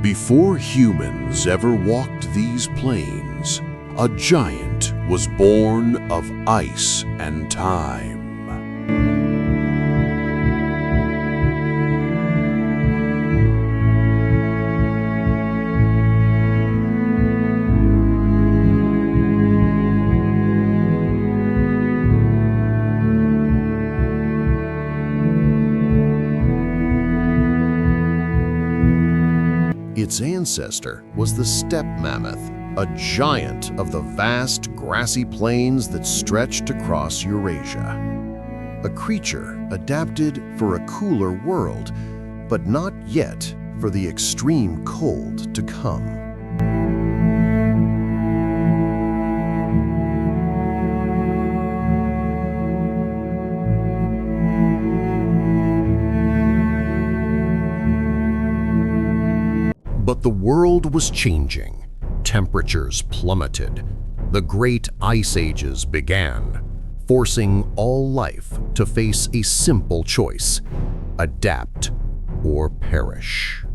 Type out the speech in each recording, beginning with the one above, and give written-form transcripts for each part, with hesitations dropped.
Before humans ever walked these plains, a giant was born of ice and time. Its ancestor was the steppe mammoth, a giant of the vast grassy plains that stretched across Eurasia. A creature adapted for a cooler world, but not yet for the extreme cold to come. But the world was changing. Temperatures plummeted. The great ice ages began, forcing all life to face a simple choice: adapt or perish.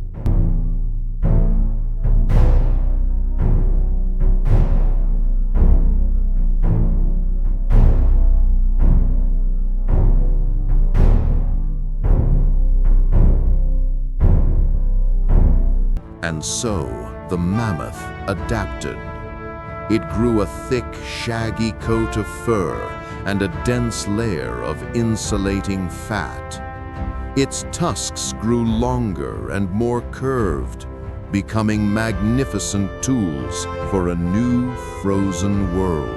And so, the mammoth adapted. It grew a thick, shaggy coat of fur and a dense layer of insulating fat. Its tusks grew longer and more curved, becoming magnificent tools for a new frozen world.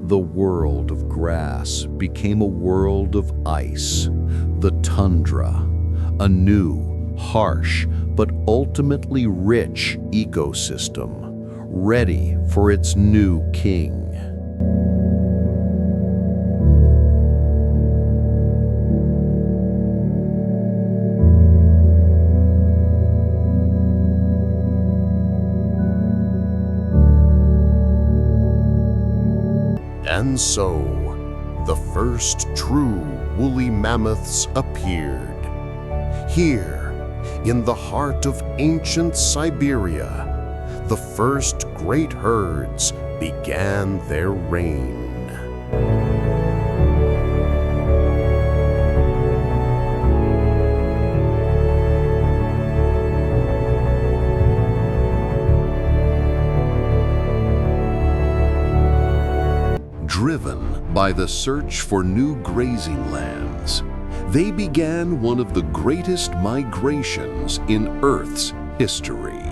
The world of grass became a world of ice, the tundra, a new, harsh, but ultimately rich ecosystem, ready for its new king. And so, the first true woolly mammoths appeared. Here, in the heart of ancient Siberia, the first great herds began their reign. Driven by the search for new grazing lands, they began one of the greatest migrations in Earth's history.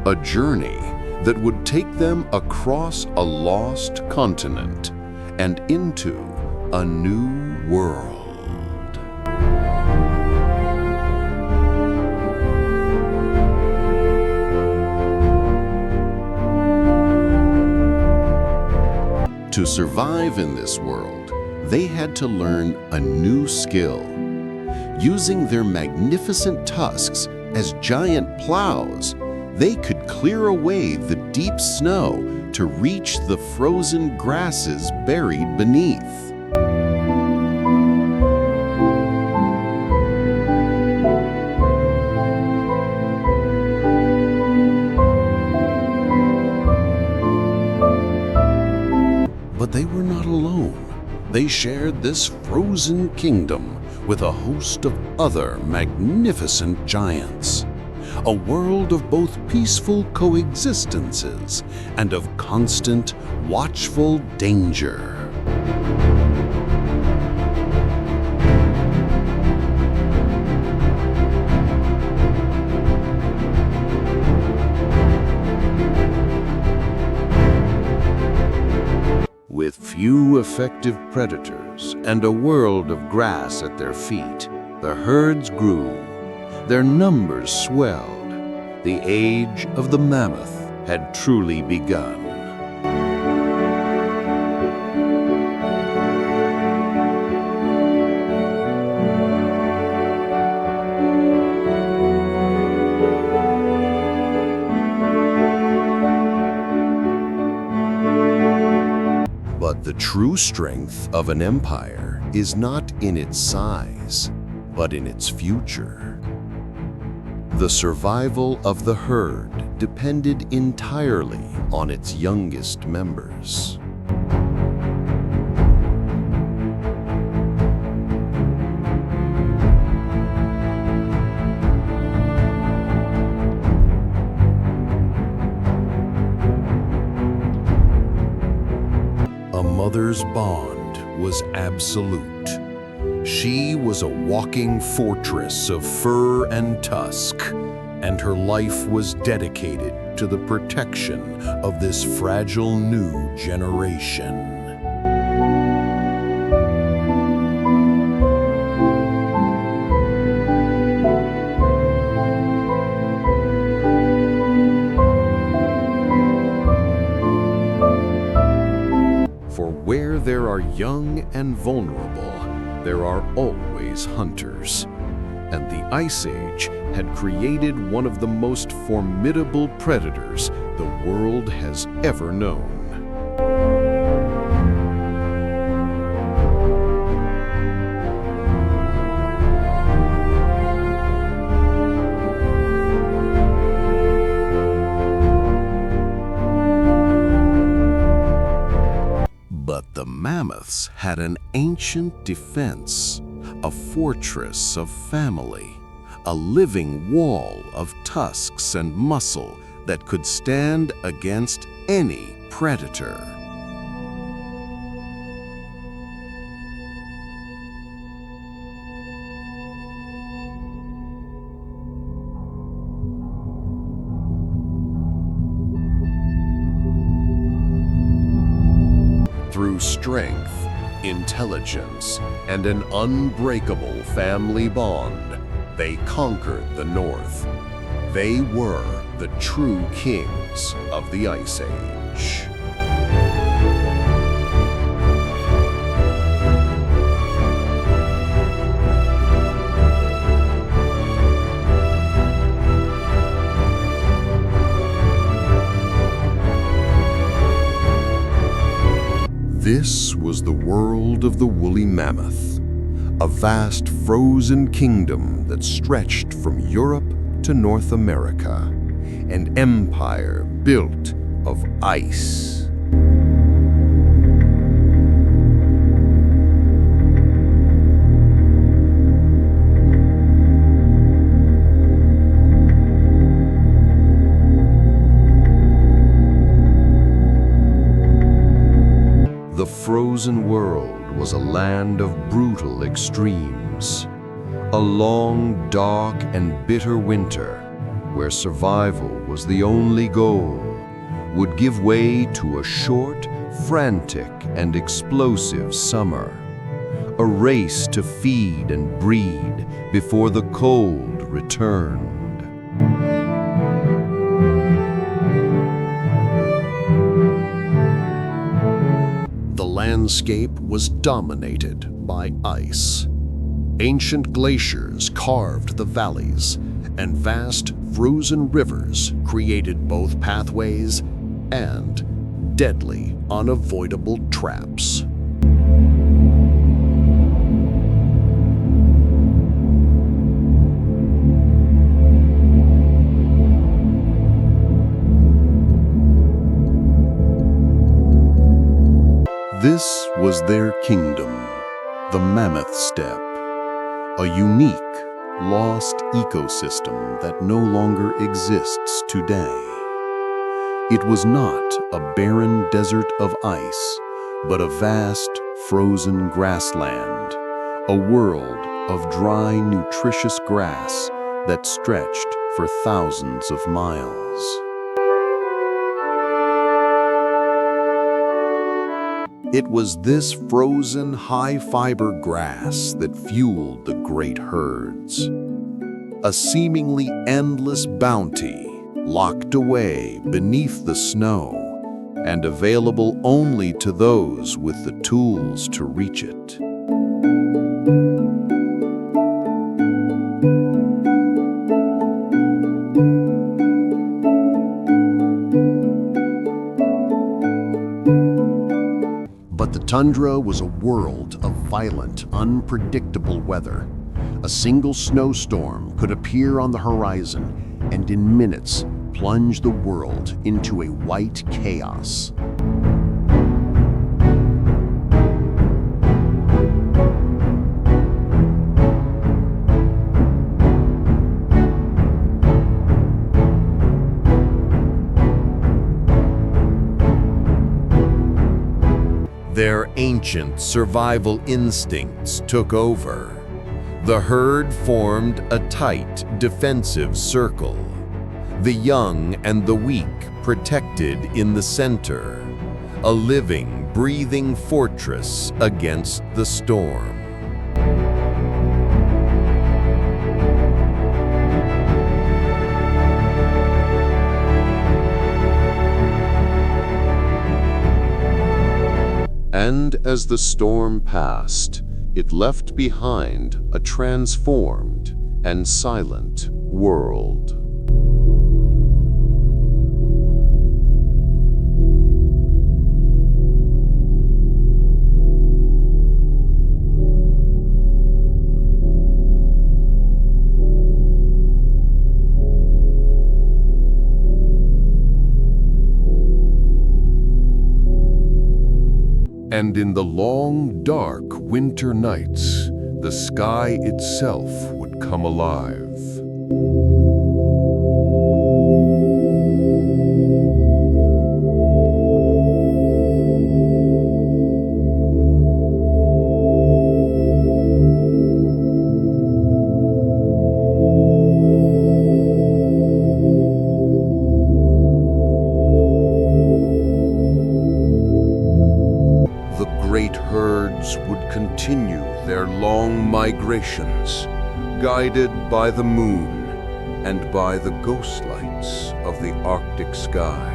A journey that would take them across a lost continent and into a new world. To survive in this world, they had to learn a new skill. Using their magnificent tusks as giant plows, they could clear away the deep snow to reach the frozen grasses buried beneath. But they were not alone. They shared this frozen kingdom with a host of other magnificent giants. A world of both peaceful coexistences and of constant, watchful danger. With few effective predators and a world of grass at their feet, the herds grew, their numbers swelled. The age of the mammoth had truly begun. But the true strength of an empire is not in its size, but in its future. The survival of the herd depended entirely on its youngest members. A mother's bond was absolute. She was a walking fortress of fur and tusk, and her life was dedicated to the protection of this fragile new generation. For where there are young and vulnerable, there are always hunters. And the Ice Age had created one of the most formidable predators the world has ever known. But the mammoths had an ancient defense, a fortress of family, a living wall of tusks and muscle that could stand against any predator. Through strength, intelligence, and an unbreakable family bond, they conquered the North. They were the true kings of the Ice Age. This was the world of the woolly mammoth, a vast frozen kingdom that stretched from Europe to North America, an empire built of ice. The frozen world was a land of brutal extremes. A long, dark, and bitter winter, where survival was the only goal, would give way to a short, frantic, and explosive summer. A race to feed and breed before the cold returned. The landscape was dominated by ice. Ancient glaciers carved the valleys, and vast frozen rivers created both pathways and deadly, unavoidable traps. This was their kingdom, the Mammoth Steppe, a unique, lost ecosystem that no longer exists today. It was not a barren desert of ice, but a vast, frozen grassland, a world of dry, nutritious grass that stretched for thousands of miles. It was this frozen, high-fiber grass that fueled the great herds. A seemingly endless bounty locked away beneath the snow and available only to those with the tools to reach it. But the tundra was a world of violent, unpredictable weather. A single snowstorm could appear on the horizon and in minutes plunge the world into a white chaos. Their ancient survival instincts took over. The herd formed a tight, defensive circle. The young and the weak protected in the center, a living, breathing fortress against the storm. And as the storm passed, it left behind a transformed and silent world. And in the long, dark winter nights, the sky itself would come alive. Would continue their long migrations, guided by the moon and by the ghost lights of the Arctic sky.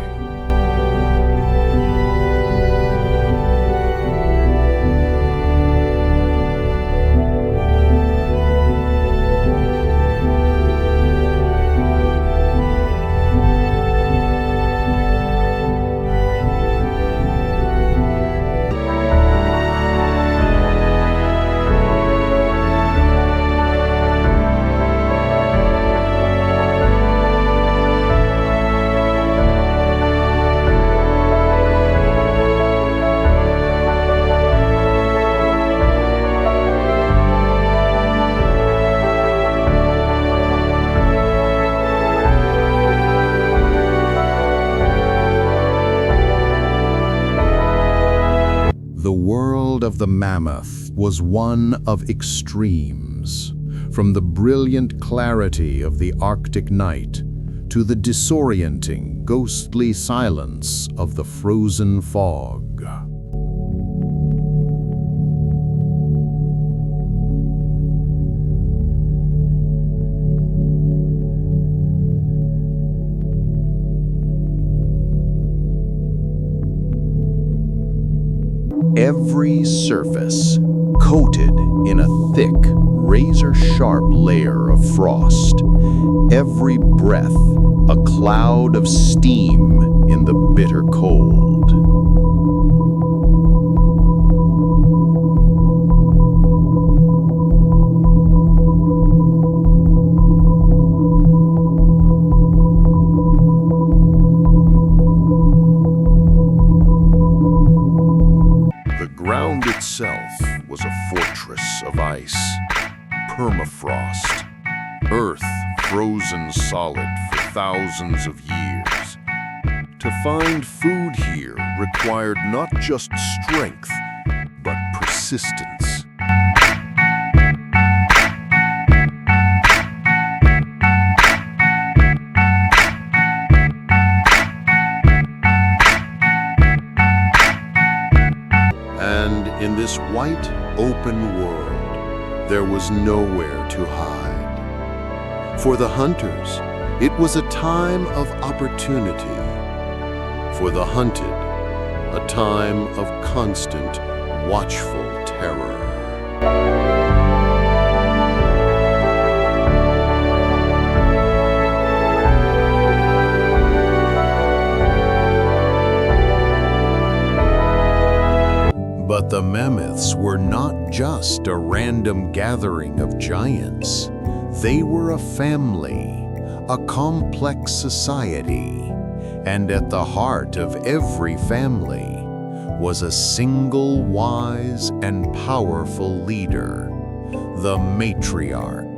The world of the mammoth was one of extremes, from the brilliant clarity of the Arctic night to the disorienting, ghostly silence of the frozen fog. Every surface coated in a thick, razor-sharp layer of frost. Every breath a cloud of steam in the bitter cold. The ground itself was a fortress of ice, permafrost, earth frozen solid for thousands of years. To find food here required not just strength, but persistence. And in this white, open world, there was nowhere to hide. For the hunters, it was a time of opportunity. For the hunted, a time of constant, watchful terror. But the mammoths were not just a random gathering of giants. They were a family, a complex society, and at the heart of every family was a single wise and powerful leader, the matriarch.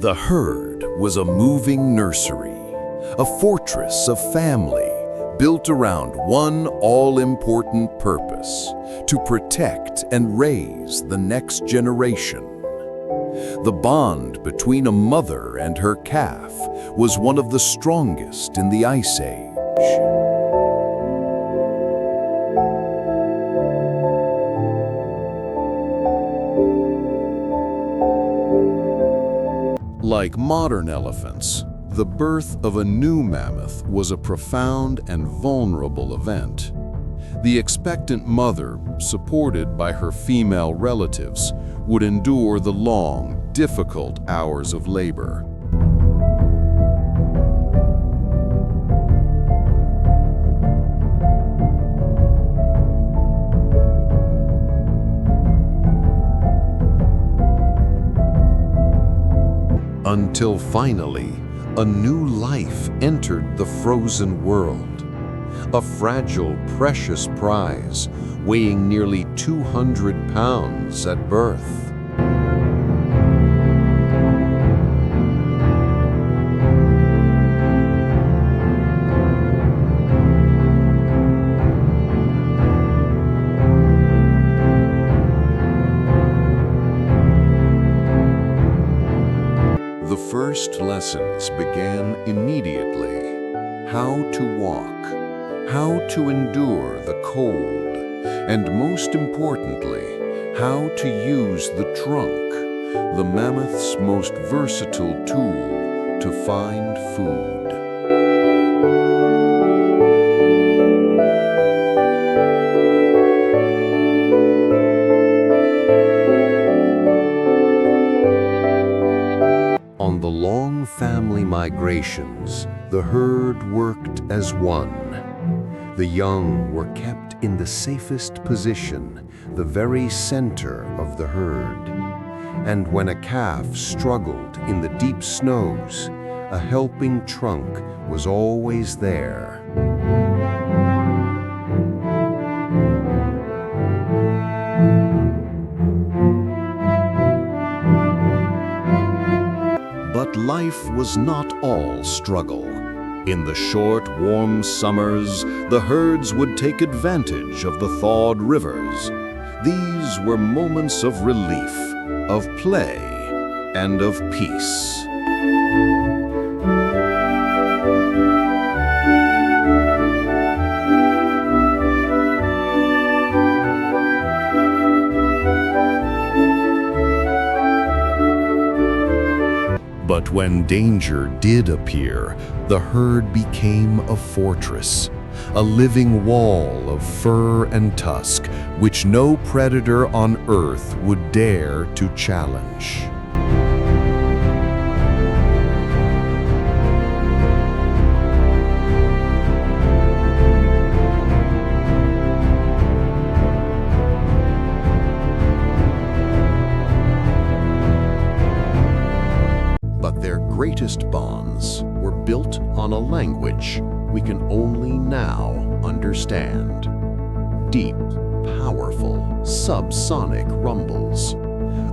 The herd was a moving nursery, a fortress of family built around one all-important purpose: to protect and raise the next generation. The bond between a mother and her calf was one of the strongest in the Ice Age. Like modern elephants, the birth of a new mammoth was a profound and vulnerable event. The expectant mother, supported by her female relatives, would endure the long, difficult hours of labor. Until finally, a new life entered the frozen world. A fragile, precious prize weighing nearly 200 pounds at birth. The first lessons began immediately. How to walk, how to endure the cold, and most importantly, how to use the trunk, the mammoth's most versatile tool to find food. On the long family migrations, the herd worked as one. The young were kept in the safest position, the very center of the herd. And when a calf struggled in the deep snows, a helping trunk was always there. But life was not all struggle. In the short, warm summers, the herds would take advantage of the thawed rivers. These were moments of relief, of play, and of peace. But when danger did appear, the herd became a fortress, a living wall of fur and tusk, which no predator on earth would dare to challenge. But their greatest bonds were built on a language we can only now understand. Deep, powerful, subsonic rumbles.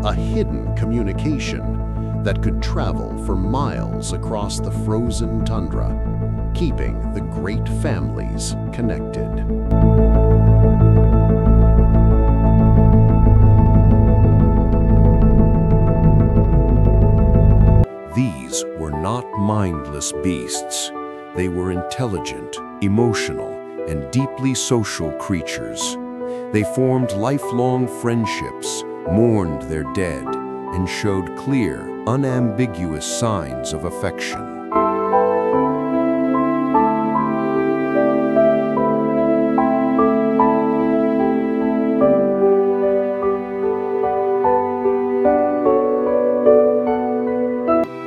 A hidden communication that could travel for miles across the frozen tundra, keeping the great families connected. These were not mindless beasts. They were intelligent, emotional, and deeply social creatures. They formed lifelong friendships, mourned their dead, and showed clear, unambiguous signs of affection.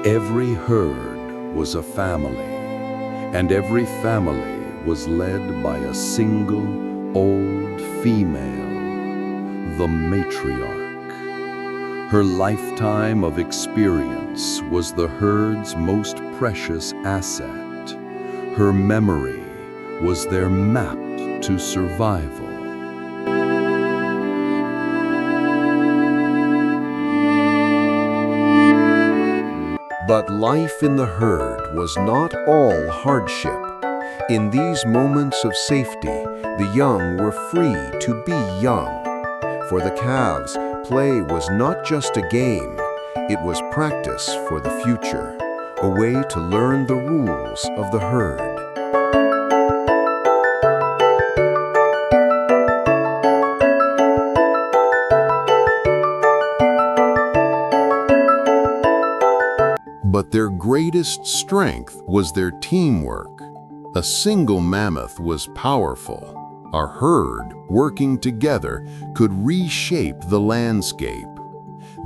Every herd was a family, and every family was led by a single old female, the matriarch. Her lifetime of experience was the herd's most precious asset. Her memory was their map to survival. But life in the herd was not all hardship. In these moments of safety, the young were free to be young. For the calves, play was not just a game, it was practice for the future, a way to learn the rules of the herd. But their greatest strength was their teamwork. A single mammoth was powerful. A herd, working together, could reshape the landscape.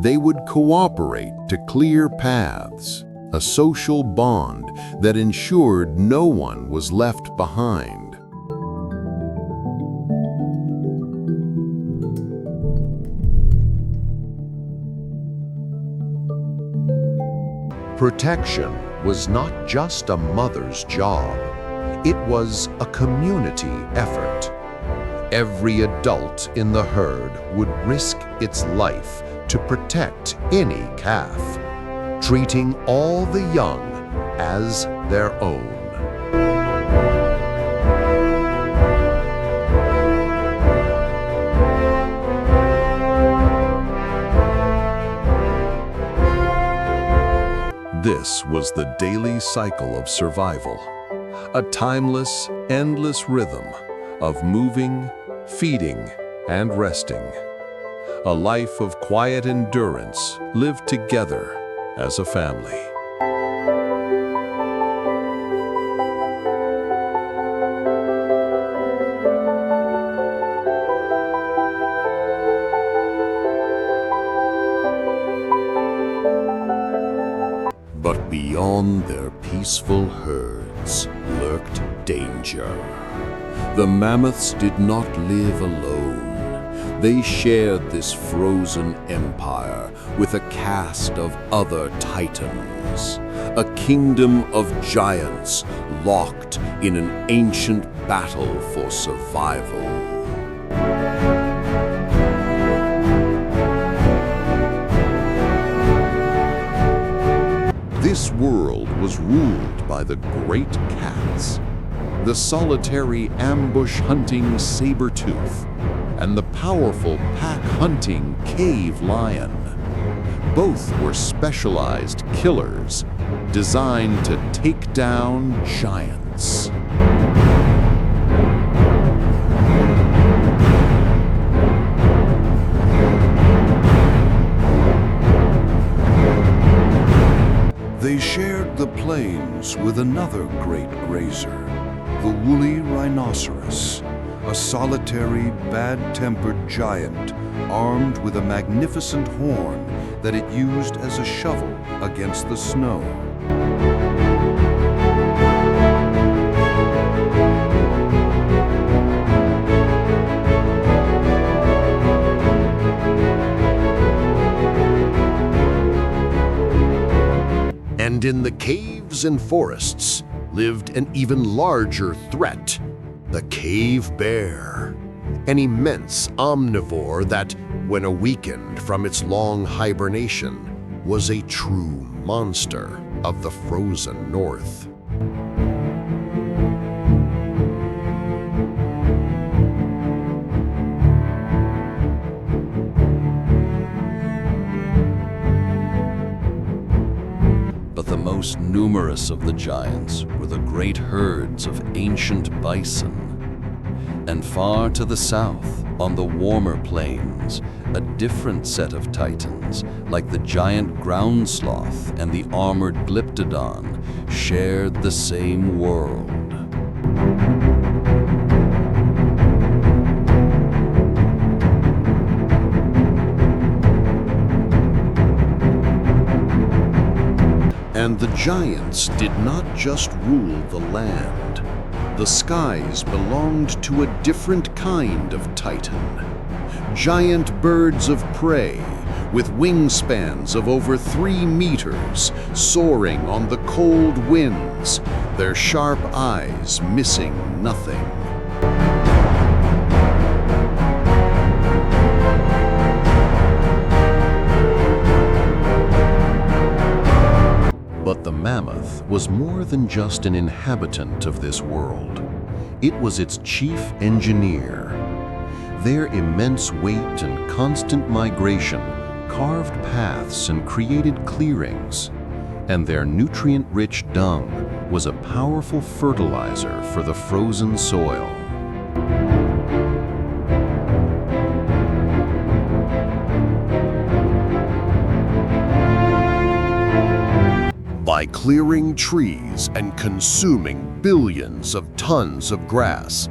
They would cooperate to clear paths, a social bond that ensured no one was left behind. Protection was not just a mother's job. It was a community effort. Every adult in the herd would risk its life to protect any calf, treating all the young as their own. This was the daily cycle of survival, a timeless, endless rhythm of moving, feeding, and resting. A life of quiet endurance lived together as a family. But beyond their peaceful herds lurked danger. The mammoths did not live alone. They shared this frozen empire with a caste of other titans, a kingdom of giants locked in an ancient battle for survival. This world was ruled by the great cats, the solitary ambush-hunting saber-tooth, and the powerful pack-hunting cave lion. Both were specialized killers, designed to take down giants. They shared the plains with another great grazer, the woolly rhinoceros, a solitary, bad-tempered giant armed with a magnificent horn that it used as a shovel against the snow. And in the caves and forests lived an even larger threat, the cave bear, an immense omnivore that, when awakened from its long hibernation, was a true monster of the frozen north. But the most numerous of the giants were the great herds of ancient bison. And far to the south, on the warmer plains, a different set of titans, like the giant ground sloth and the armored glyptodon, shared the same world. And the giants did not just rule the land. The skies belonged to a different kind of titan. Giant birds of prey, with wingspans of over 3 meters, soaring on the cold winds, their sharp eyes missing nothing. But the mammoth was more than just an inhabitant of this world. It was its chief engineer. Their immense weight and constant migration carved paths and created clearings, and their nutrient-rich dung was a powerful fertilizer for the frozen soil. By clearing trees and consuming billions of tons of grass,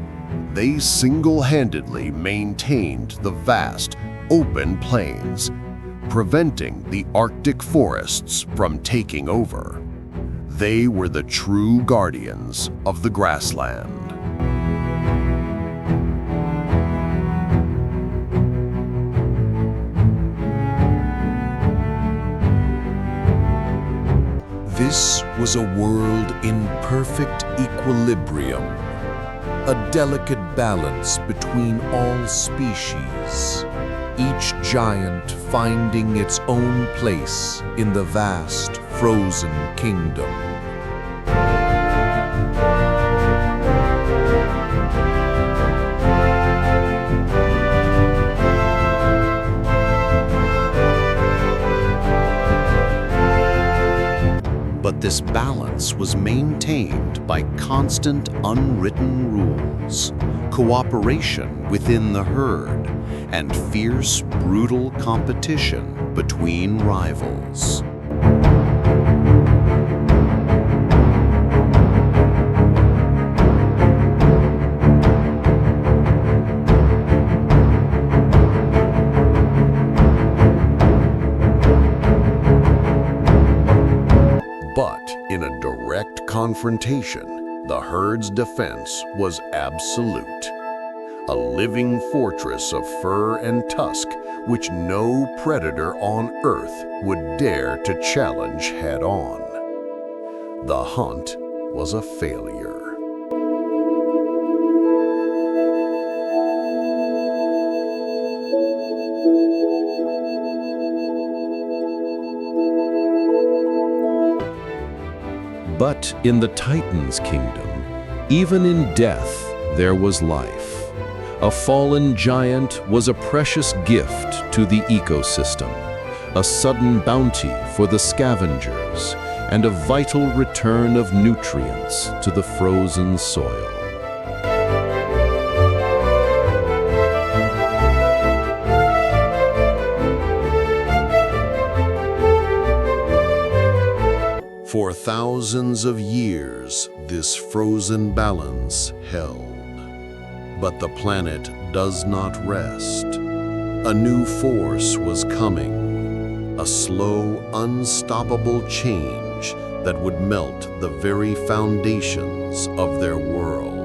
they single-handedly maintained the vast, open plains, preventing the Arctic forests from taking over. They were the true guardians of the grassland. This was a world in perfect equilibrium, a delicate balance between all species, each giant finding its own place in the vast frozen kingdom. But this balance was maintained by constant unwritten rules, cooperation within the herd, and fierce, brutal competition between rivals. But in a direct confrontation, the herd's defense was absolute. A living fortress of fur and tusk which no predator on Earth would dare to challenge head-on. The hunt was a failure. But in the Titan's kingdom, even in death, there was life. A fallen giant was a precious gift to the ecosystem, a sudden bounty for the scavengers, and a vital return of nutrients to the frozen soil. For thousands of years, this frozen balance held. But the planet does not rest. A new force was coming, a slow, unstoppable change that would melt the very foundations of their world.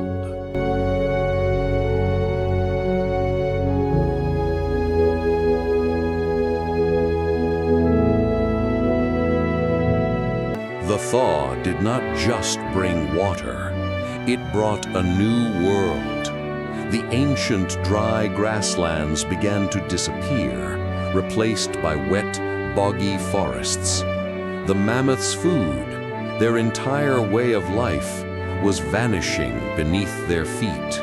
The thaw did not just bring water, it brought a new world. The ancient dry grasslands began to disappear, replaced by wet, boggy forests. The mammoths' food, their entire way of life, was vanishing beneath their feet.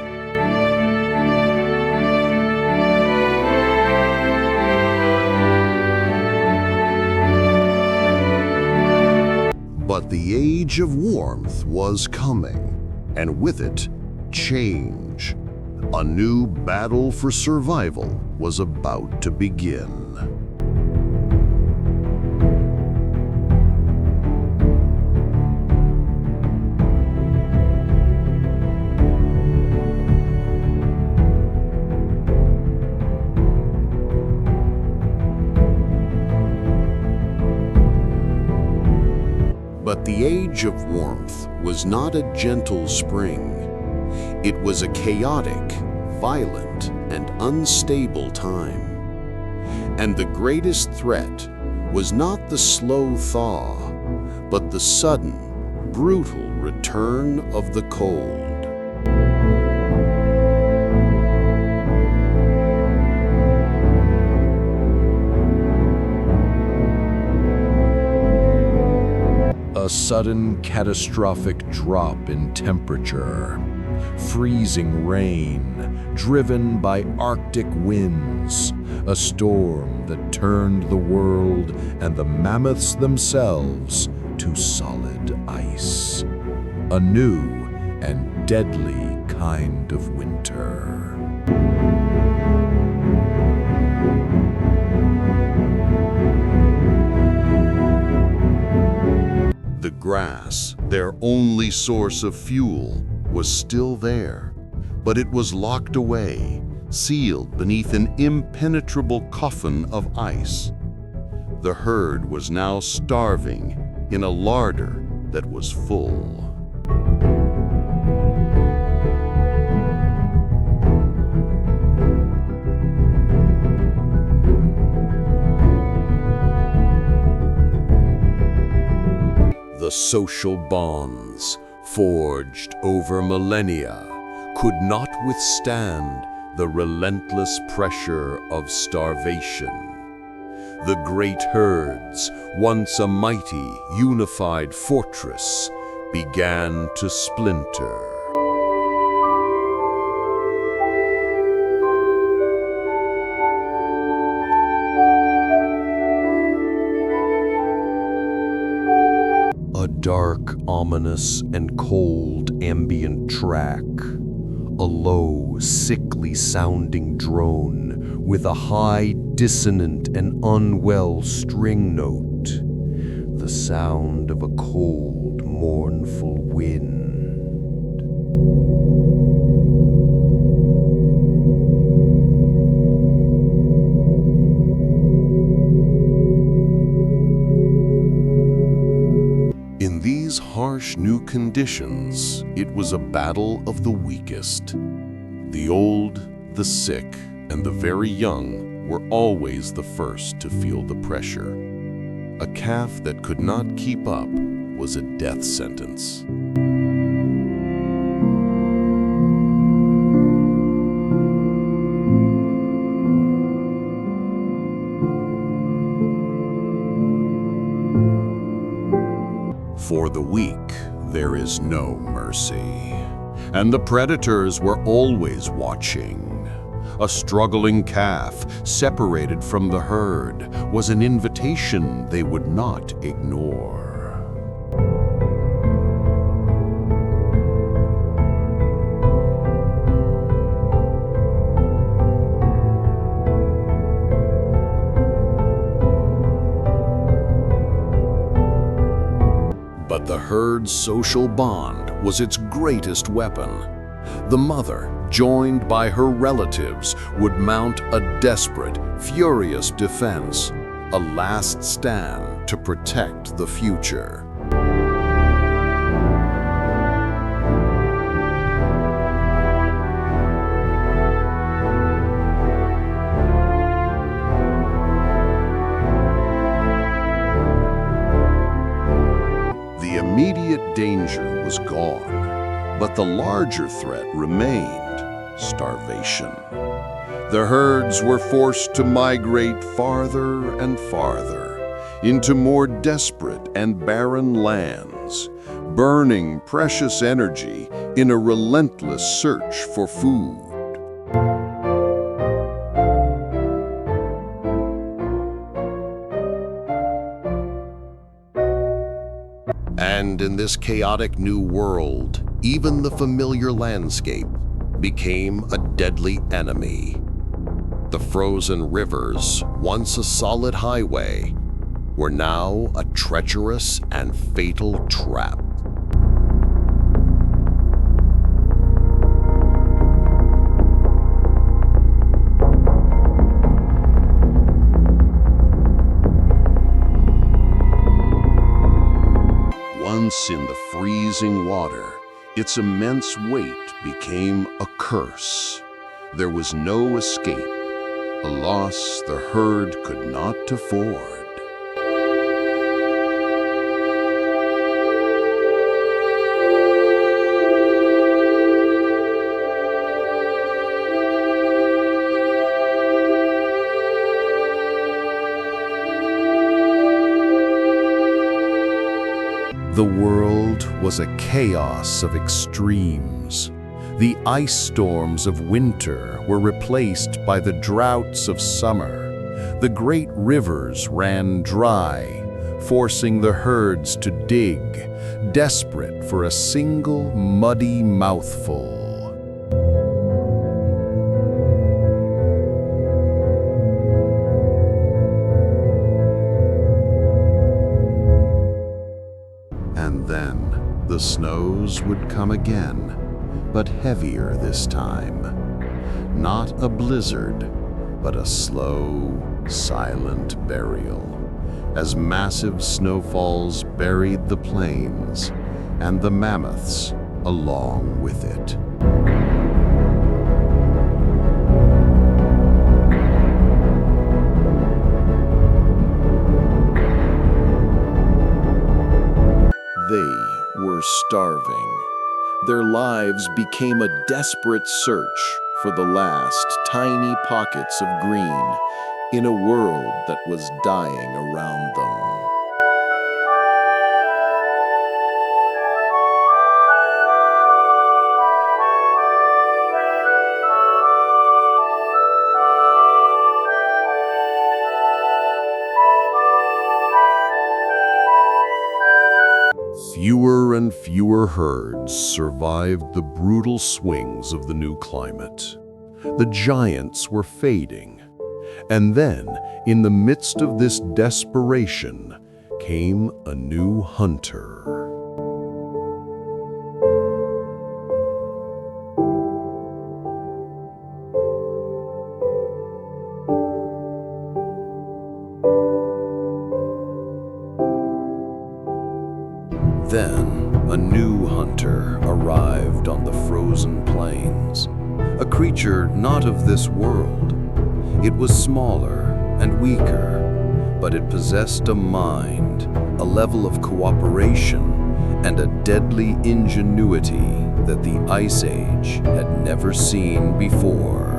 But the age of warmth was coming, and with it, change. A new battle for survival was about to begin. But the age of warmth was not a gentle spring. It was a chaotic, violent, and unstable time. And the greatest threat was not the slow thaw, but the sudden, brutal return of the cold. A sudden catastrophic drop in temperature, freezing rain, driven by Arctic winds, a storm that turned the world and the mammoths themselves to solid ice. A new and deadly kind of winter. The grass, their only source of fuel, was still there, but it was locked away, sealed beneath an impenetrable coffin of ice. The herd was now starving in a larder that was full. The social bonds, forged over millennia, could not withstand the relentless pressure of starvation. The great herds, once a mighty, unified fortress, began to splinter. A dark, ominous, and cold ambient track. A low, sickly-sounding drone with a high, dissonant, and unwell string note. The sound of a cold, mournful wind. In these harsh new conditions, it was a battle of the weakest. The old, the sick, and the very young were always the first to feel the pressure. A calf that could not keep up was a death sentence. For the weak, there is no mercy. And the predators were always watching. A struggling calf, separated from the herd, was an invitation they would not ignore. But the herd's social bond was its greatest weapon. The mother, joined by her relatives, would mount a desperate, furious defense, a last stand to protect the future. The immediate danger was gone, but the larger threat remained: starvation. The herds were forced to migrate farther and farther into more desperate and barren lands, burning precious energy in a relentless search for food. And in this chaotic new world, even the familiar landscape became a deadly enemy. The frozen rivers, once a solid highway, were now a treacherous and fatal trap. Once in the freezing water, its immense weight became a curse. There was no escape, a loss the herd could not afford. The world was a chaos of extremes. The ice storms of winter were replaced by the droughts of summer. The great rivers ran dry, forcing the herds to dig, desperate for a single muddy mouthful. And then the snows would come again, but heavier this time. Not a blizzard, but a slow, silent burial, as massive snowfalls buried the plains and the mammoths along with it. They were starving. Their lives became a desperate search for the last tiny pockets of green in a world that was dying around them. Fewer and fewer herds survived the brutal swings of the new climate. The giants were fading. And then, in the midst of this desperation, came a new hunter. Then, a new hunter arrived on the frozen plains, a creature not of this world. It was smaller and weaker, but it possessed a mind, a level of cooperation, and a deadly ingenuity that the Ice Age had never seen before.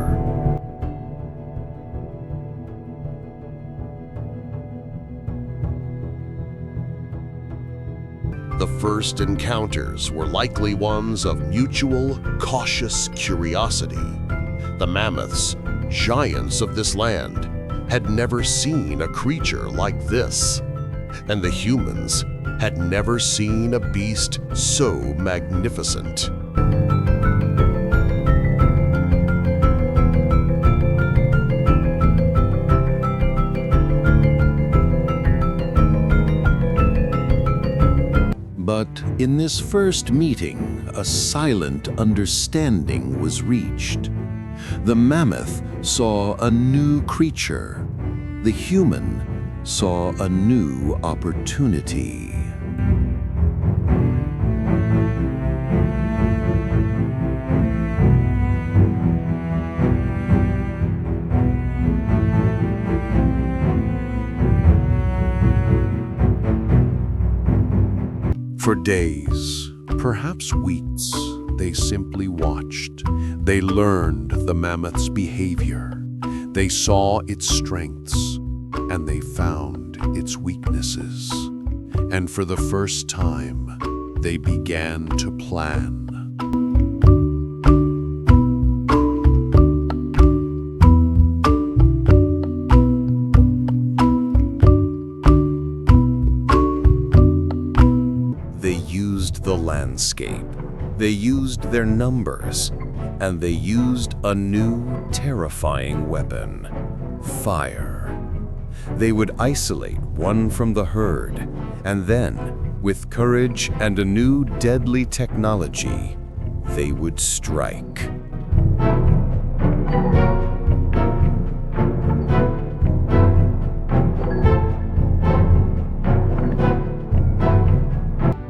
The first encounters were likely ones of mutual, cautious curiosity. The mammoths, giants of this land, had never seen a creature like this, and the humans had never seen a beast so magnificent. But in this first meeting, a silent understanding was reached. The mammoth saw a new creature. The human saw a new opportunity. For days, perhaps weeks, they simply watched. They learned the mammoth's behavior. They saw its strengths, and they found its weaknesses. And for the first time, they began to plan. The landscape. They used their numbers, and they used a new, terrifying weapon: fire. They would isolate one from the herd, and then, with courage and a new deadly technology, they would strike.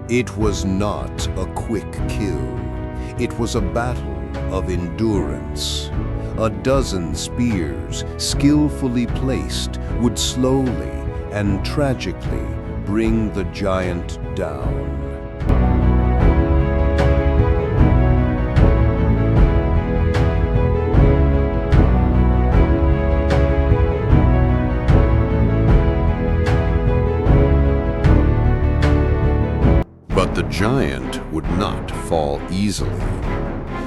It was not a quick kill. It was a battle of endurance. A dozen spears, skillfully placed, would slowly and tragically bring the giant down. But the giant would not fall easily.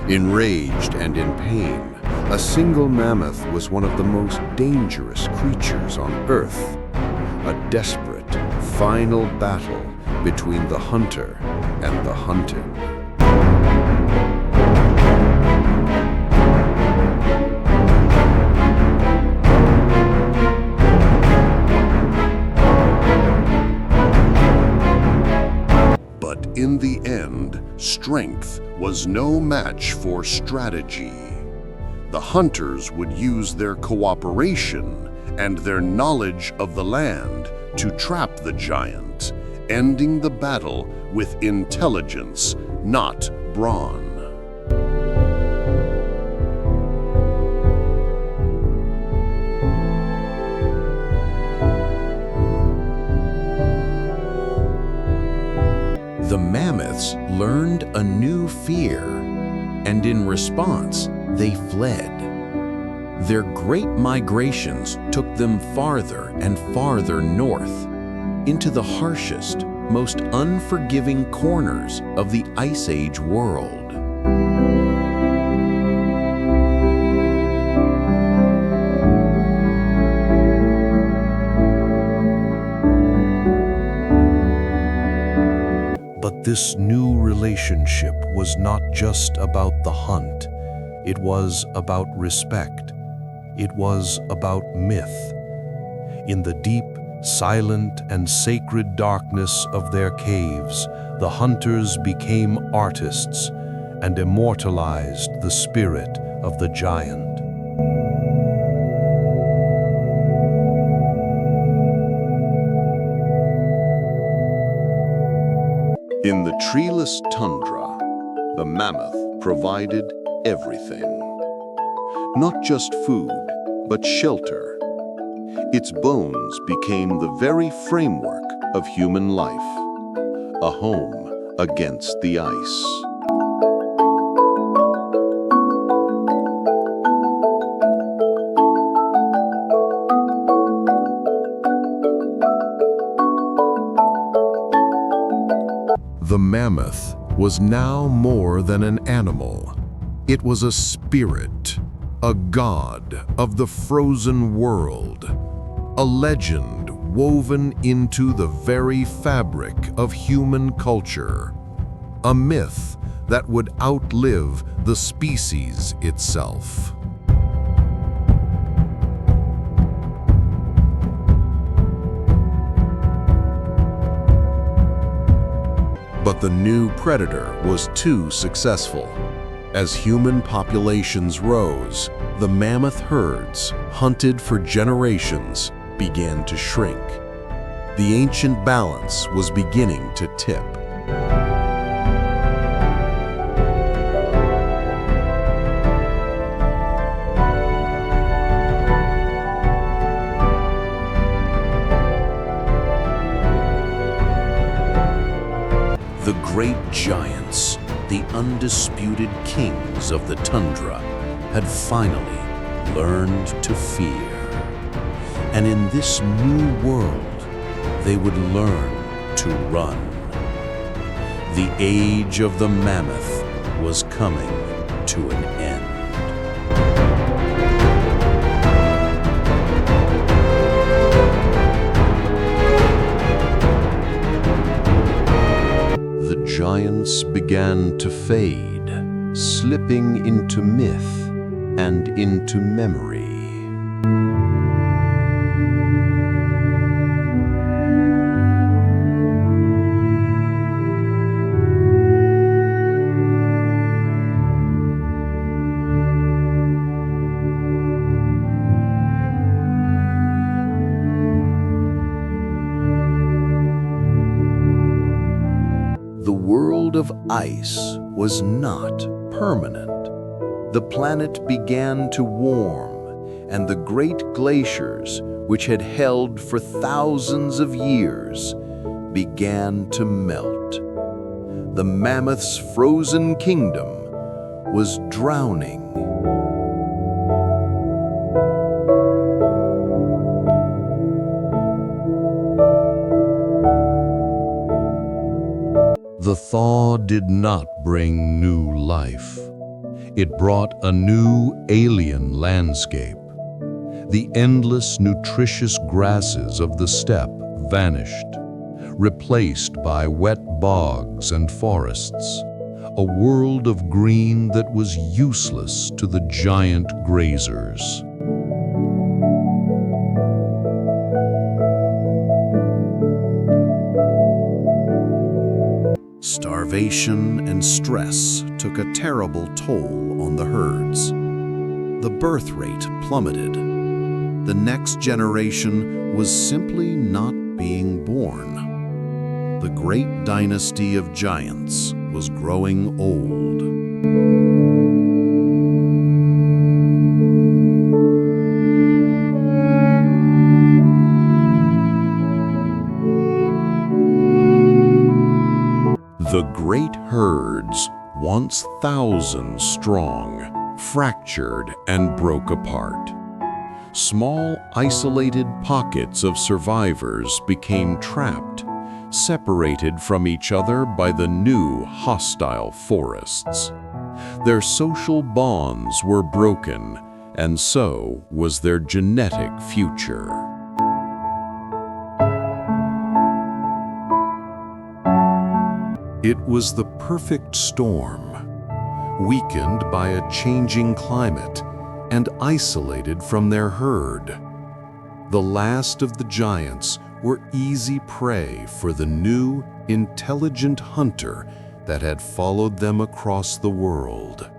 Enraged and in pain, a single mammoth was one of the most dangerous creatures on Earth. A desperate, final battle between the hunter and the hunted. But in the end, strength was no match for strategy. The hunters would use their cooperation and their knowledge of the land to trap the giant, ending the battle with intelligence, not brawn. The mammoths learned a new fear, and in response, they fled. Their great migrations took them farther and farther north, into the harshest, most unforgiving corners of the Ice Age world. But this new relationship was not just about the hunt. It was about respect. It was about myth. In the deep, silent, and sacred darkness of their caves, the hunters became artists and immortalized the spirit of the giant. In the treeless tundra, the mammoth provided everything. Not just food, but shelter. Its bones became the very framework of human life, a home against the ice. The mammoth was now more than an animal. It was a spirit, a god of the frozen world, a legend woven into the very fabric of human culture, a myth that would outlive the species itself. But the new predator was too successful. As human populations rose, the mammoth herds, hunted for generations, began to shrink. The ancient balance was beginning to tip. The great giants, the undisputed kings of the tundra, had finally learned to fear. And in this new world, they would learn to run. The age of the mammoth was coming to an end. The giants began to fade, slipping into myth and into memory. The world of ice was not permanent. The planet began to warm, and the great glaciers, which had held for thousands of years, began to melt. The mammoth's frozen kingdom was drowning. The thaw did not bring new life. It brought a new alien landscape. The endless, nutritious grasses of the steppe vanished, replaced by wet bogs and forests, a world of green that was useless to the giant grazers. Starvation and stress took a terrible toll on the herds. The birth rate plummeted. The next generation was simply not being born. The great dynasty of giants was growing old. The great herds, once thousands strong, fractured and broke apart. Small, isolated pockets of survivors became trapped, separated from each other by the new, hostile forests. Their social bonds were broken, and so was their genetic future. It was the perfect storm, weakened by a changing climate and isolated from their herd. The last of the giants were easy prey for the new, intelligent hunter that had followed them across the world.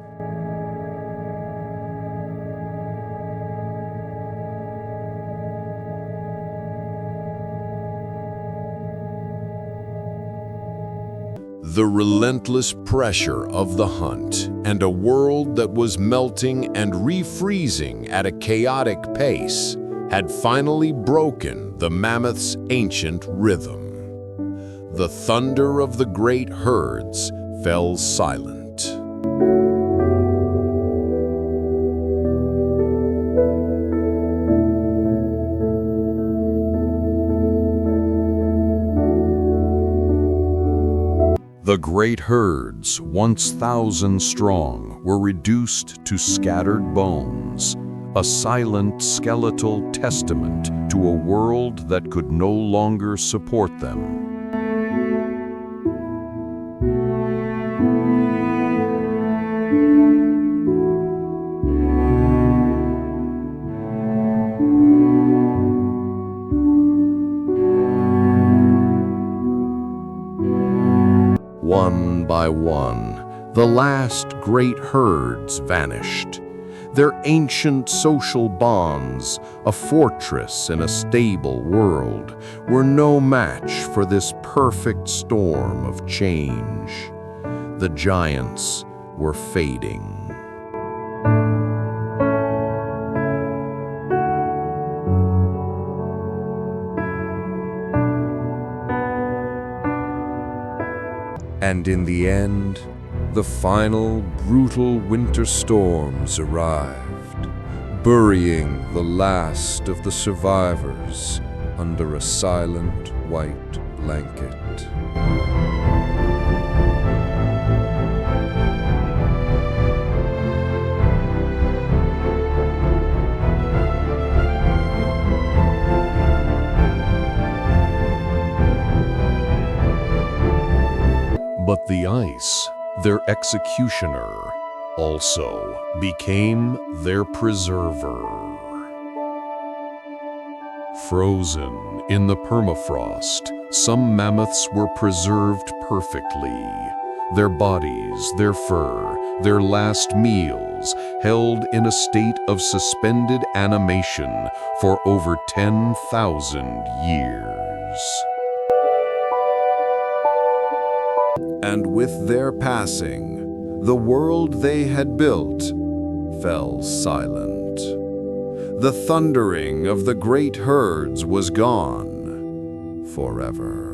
The relentless pressure of the hunt and a world that was melting and refreezing at a chaotic pace had finally broken the mammoth's ancient rhythm. The thunder of the great herds fell silent. The great herds, once thousands strong, were reduced to scattered bones, a silent skeletal testament to a world that could no longer support them. One by one, the last great herds vanished. Their ancient social bonds, a fortress in a stable world, were no match for this perfect storm of change. The giants were fading. And in the end, the final brutal winter storms arrived, burying the last of the survivors under a silent white blanket. But the ice, their executioner, also became their preserver. Frozen in the permafrost, some mammoths were preserved perfectly. Their bodies, their fur, their last meals held in a state of suspended animation for over 10,000 years. And with their passing, the world they had built fell silent. The thundering of the great herds was gone forever.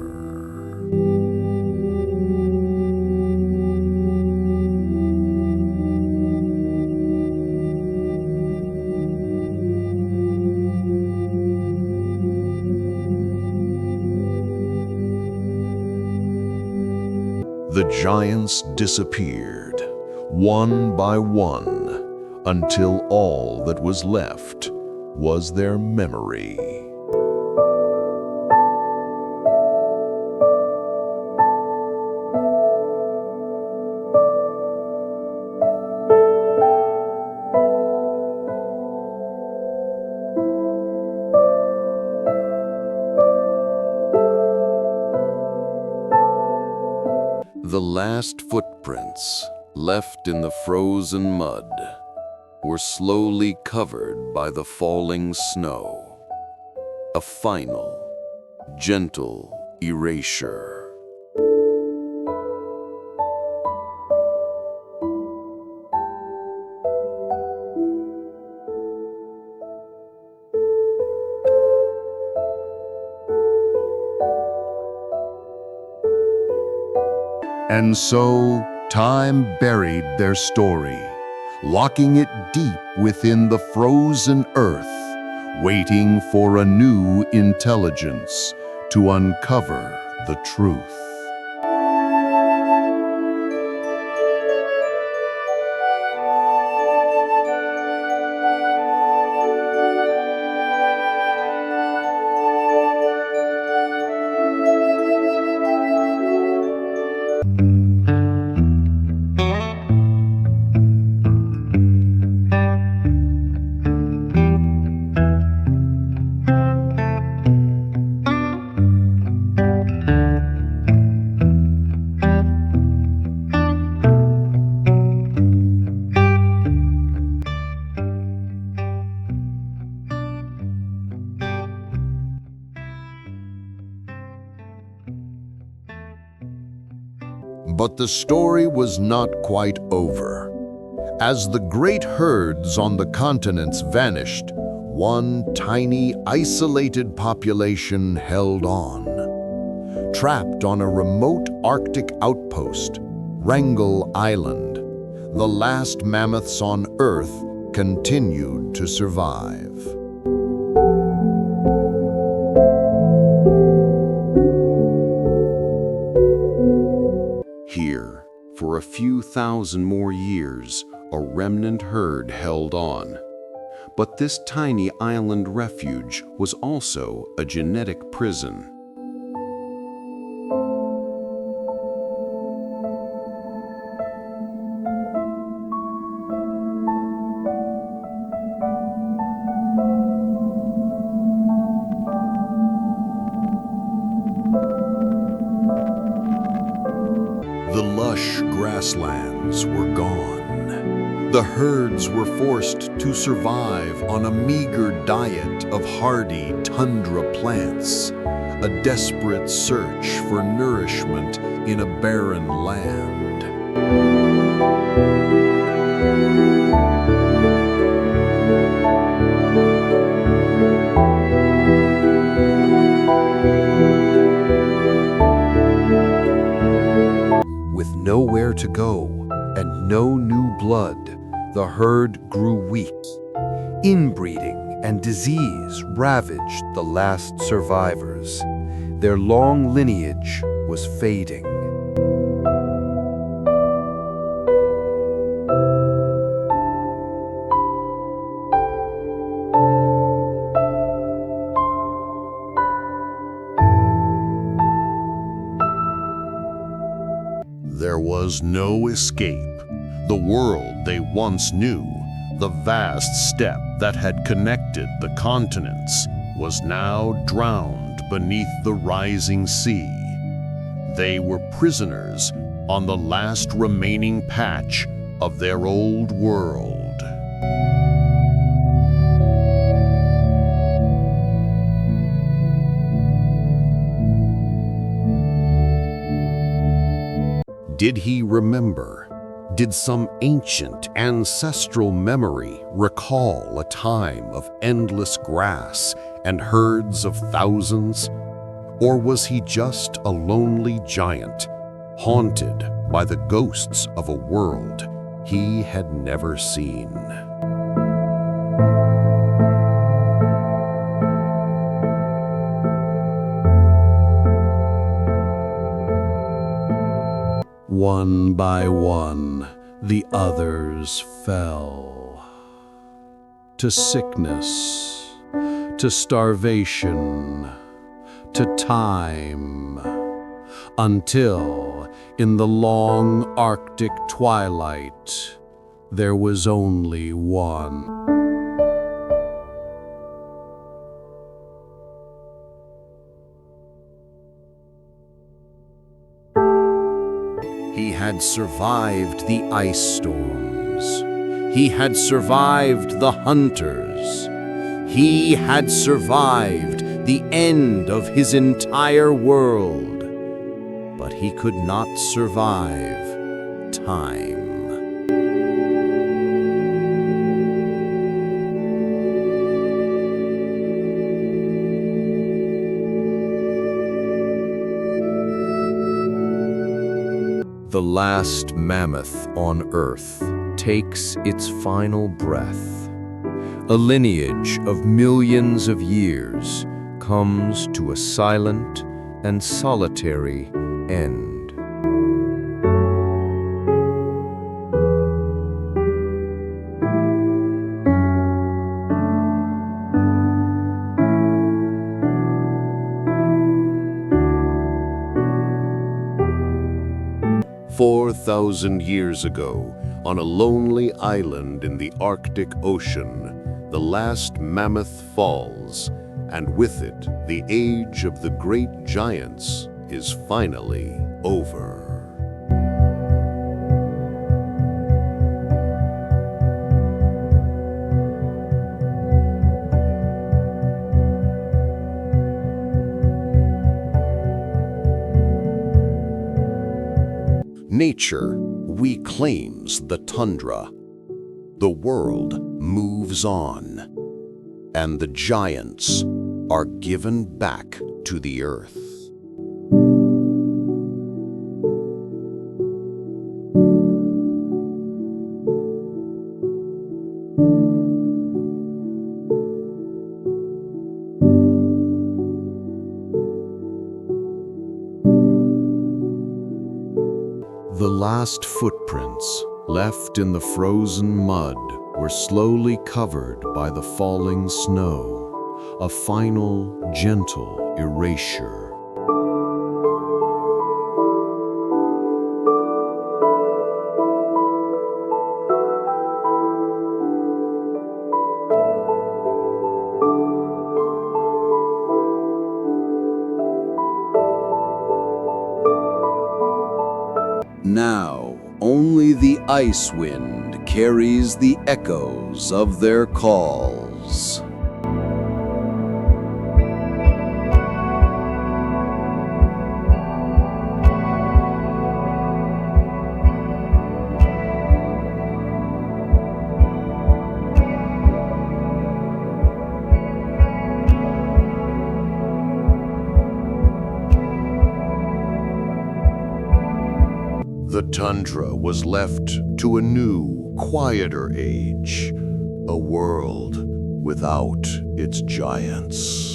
The giants disappeared, one by one, until all that was left was their memory. The last footprints left in the frozen mud were slowly covered by the falling snow. A final, gentle erasure. And so, time buried their story, locking it deep within the frozen earth, waiting for a new intelligence to uncover the truth. But the story was not quite over. As the great herds on the continents vanished, one tiny, isolated population held on. Trapped on a remote Arctic outpost, Wrangel Island, the last mammoths on Earth continued to survive. Here, for a few thousand more years, a remnant herd held on. But this tiny island refuge was also a genetic prison. The lush grasslands were gone. The herds were forced to survive on a meager diet of hardy tundra plants, a desperate search for nourishment in a barren land. With nowhere to go and no new blood, the herd grew weak. Inbreeding and disease ravaged the last survivors. Their long lineage was fading. There was no escape. The world they once knew, the vast steppe that had connected the continents, was now drowned beneath the rising sea. They were prisoners on the last remaining patch of their old world. Did he remember? Did some ancient ancestral memory recall a time of endless grass and herds of thousands? Or was he just a lonely giant, haunted by the ghosts of a world he had never seen? One by one, the others fell. To sickness, to starvation, to time, until, in the long Arctic twilight, there was only one. He had survived the ice storms. He had survived the hunters. He had survived the end of his entire world. But he could not survive time. The last mammoth on Earth takes its final breath. A lineage of millions of years comes to a silent and solitary end. "4,000 years ago, on a lonely island in the Arctic Ocean, the last mammoth falls, and with it, the age of the great giants is finally over." Nature reclaims the tundra. The world moves on, and the giants are given back to the earth. The last footprints left in the frozen mud were slowly covered by the falling snow, a final, gentle erasure. Now, only the ice wind carries the echoes of their calls. The tundra was left to a new, quieter age, a world without its giants.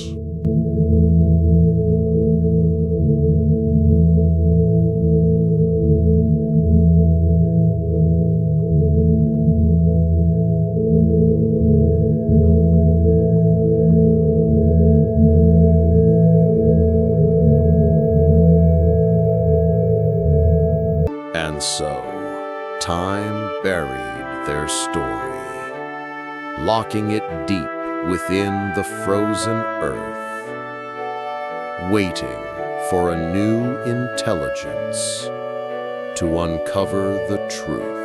And so, time buried their story, locking it deep within the frozen earth, waiting for a new intelligence to uncover the truth.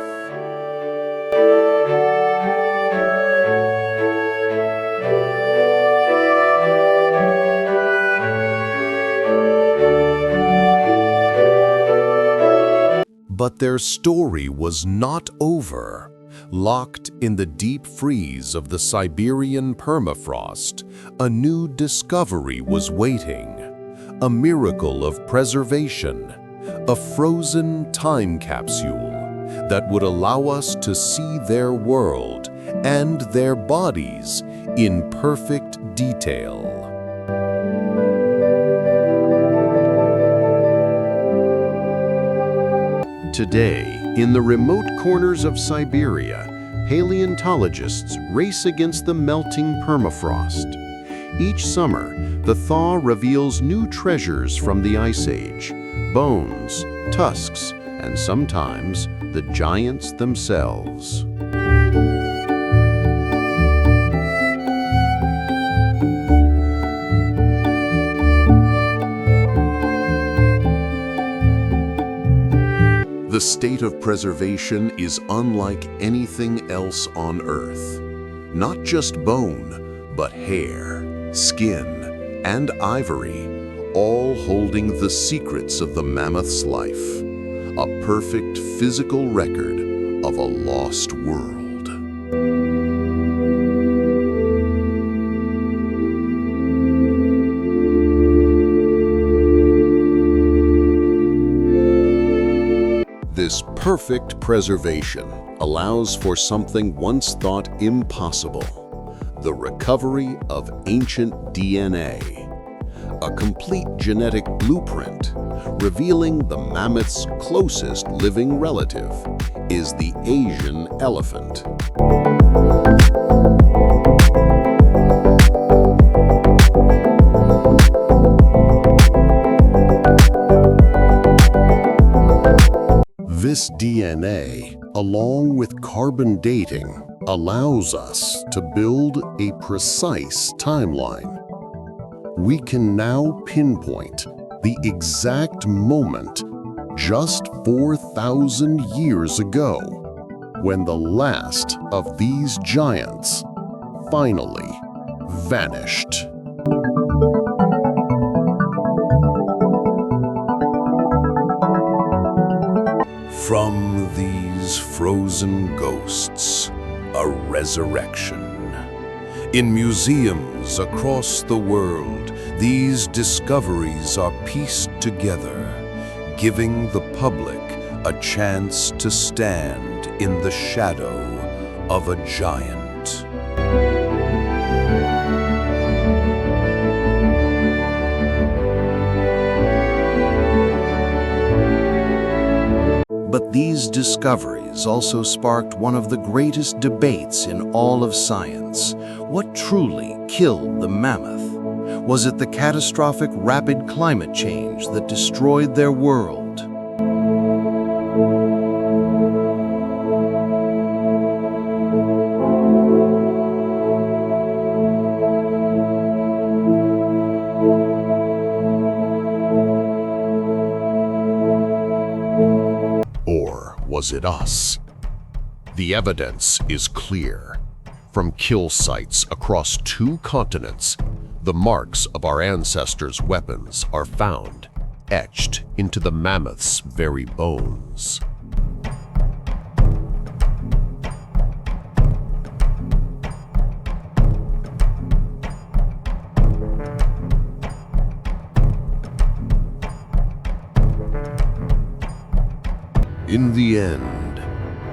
But their story was not over. Locked in the deep freeze of the Siberian permafrost, a new discovery was waiting. A miracle of preservation, a frozen time capsule that would allow us to see their world and their bodies in perfect detail. Today, in the remote corners of Siberia, paleontologists race against the melting permafrost. Each summer, the thaw reveals new treasures from the Ice Age, bones, tusks, and sometimes the giants themselves. The state of preservation is unlike anything else on Earth. Not just bone, but hair, skin, and ivory, all holding the secrets of the mammoth's life. A perfect physical record of a lost world. This perfect preservation allows for something once thought impossible: the recovery of ancient DNA. A complete genetic blueprint revealing the mammoth's closest living relative is the Asian elephant. This DNA, along with carbon dating, allows us to build a precise timeline. We can now pinpoint the exact moment just 4,000 years ago when the last of these giants finally vanished. From these frozen ghosts, a resurrection. In museums across the world, these discoveries are pieced together, giving the public a chance to stand in the shadow of a giant. But these discoveries also sparked one of the greatest debates in all of science. What truly killed the mammoth? Was it the catastrophic rapid climate change that destroyed their world? Or was it us? The evidence is clear. From kill sites across 2 continents, the marks of our ancestors' weapons are found, etched into the mammoth's very bones. In the end,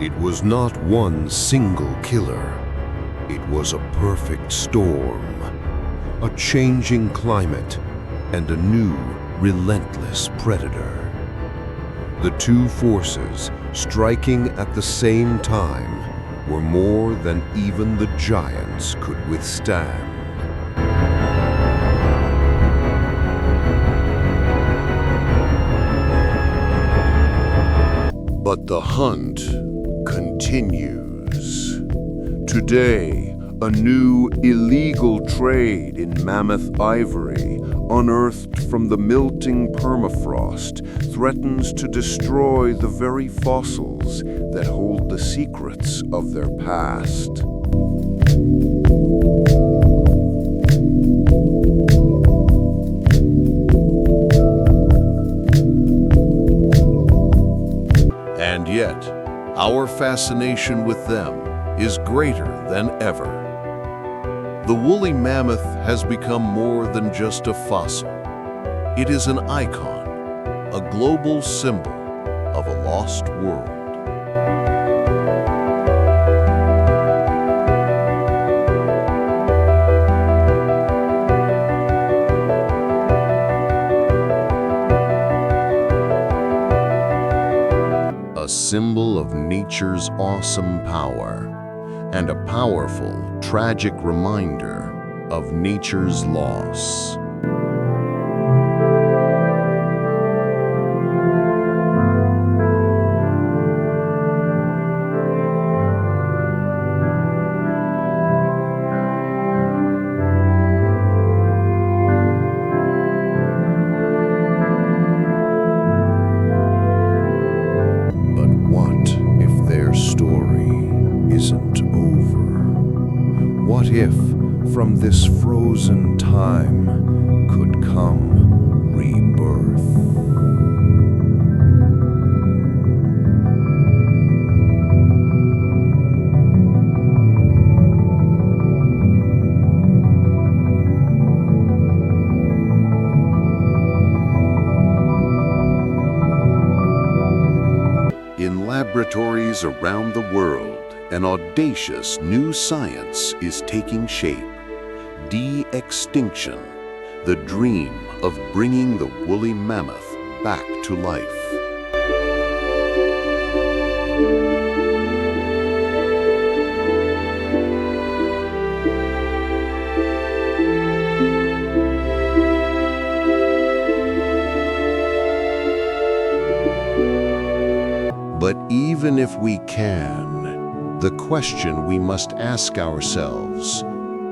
it was not one single killer. It was a perfect storm, a changing climate, and a new, relentless predator. The two forces, striking at the same time, were more than even the giants could withstand. But the hunt continues. Today, a new illegal trade in mammoth ivory, unearthed from the melting permafrost, threatens to destroy the very fossils that hold the secrets of their past. And yet, our fascination with them is greater than ever. The woolly mammoth has become more than just a fossil. It is an icon, a global symbol of a lost world. A symbol of nature's awesome power, and a powerful, tragic reminder of nature's loss. But what if their story isn't over? What if from this frozen time could come rebirth? In laboratories around the world, an audacious new science is taking shape. De-extinction, the dream of bringing the woolly mammoth back to life. But even if we can, the question we must ask ourselves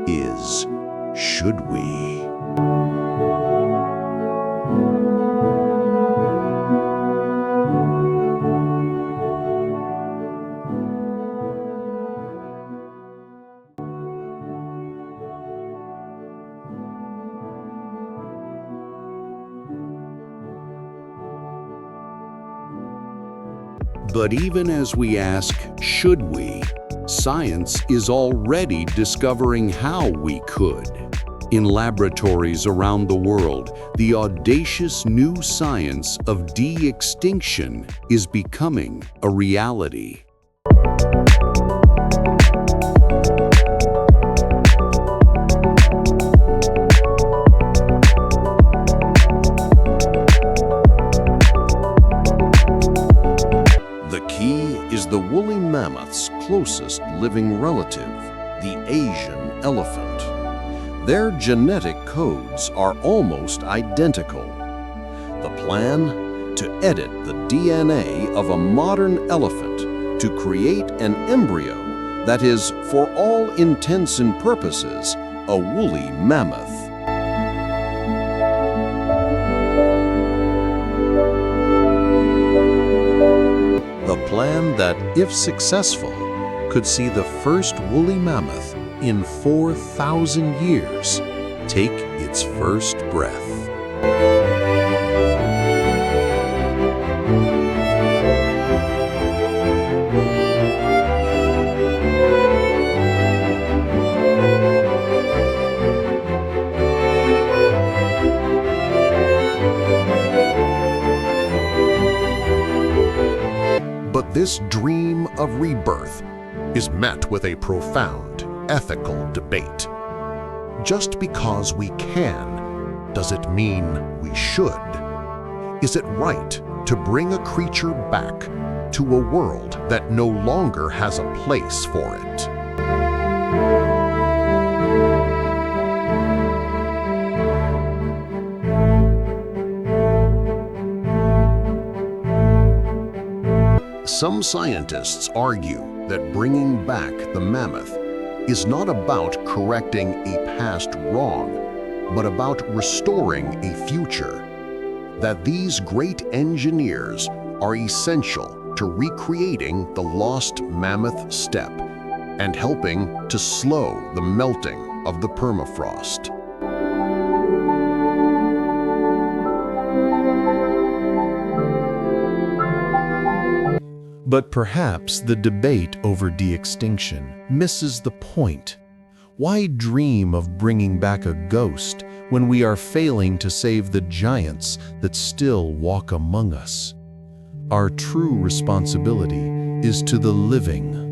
is, should we? But even as we ask, should we, science is already discovering how we could. In laboratories around the world, the audacious new science of de-extinction is becoming a reality. The woolly mammoth's closest living relative, the Asian elephant. Their genetic codes are almost identical. The plan? To edit the DNA of a modern elephant to create an embryo that is, for all intents and purposes, a woolly mammoth. A plan that, if successful, could see the first woolly mammoth in 4,000 years take its first breath. But this dream of rebirth is met with a profound ethical debate. Just because we can, does it mean we should? Is it right to bring a creature back to a world that no longer has a place for it? Some scientists argue that bringing back the mammoth is not about correcting a past wrong, but about restoring a future. That these great engineers are essential to recreating the lost mammoth steppe and helping to slow the melting of the permafrost. But perhaps the debate over de-extinction misses the point. Why dream of bringing back a ghost when we are failing to save the giants that still walk among us? Our true responsibility is to the living.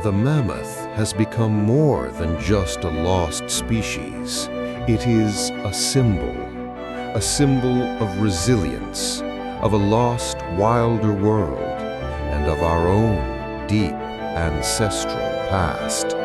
The mammoth has become more than just a lost species. It is a symbol of resilience, of a lost, wilder world, and of our own deep ancestral past.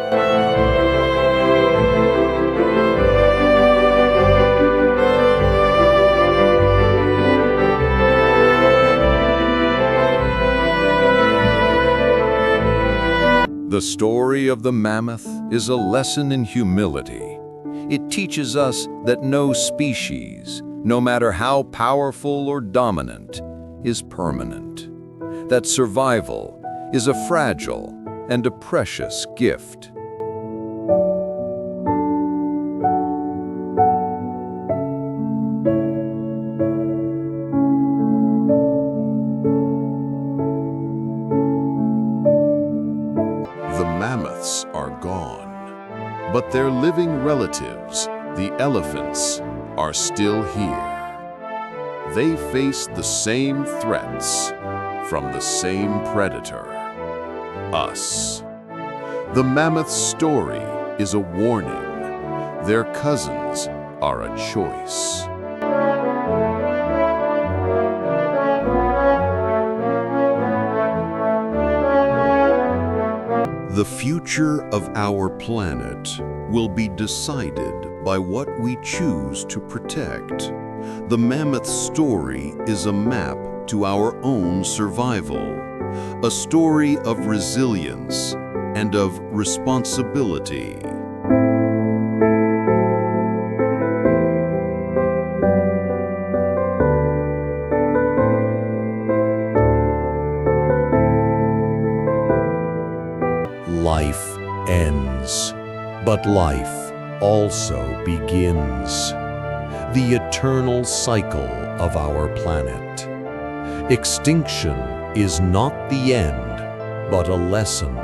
The story of the mammoth is a lesson in humility. It teaches us that no species, no matter how powerful or dominant, is permanent. That survival is a fragile and a precious gift. The mammoths are gone, but their living relatives, the elephants, are still here. They face the same threats from the same predator, us. The mammoth's story is a warning. Their cousins are a choice. The future of our planet will be decided by what we choose to protect. The mammoth story is a map to our own survival, a story of resilience and of responsibility. Life ends, but life also begins. The eternal cycle of our planet. Extinction is not the end, but a lesson.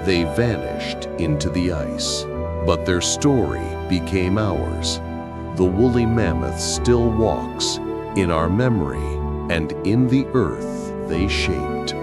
They vanished into the ice, but their story became ours. The woolly mammoth still walks in our memory and in the earth they shaped.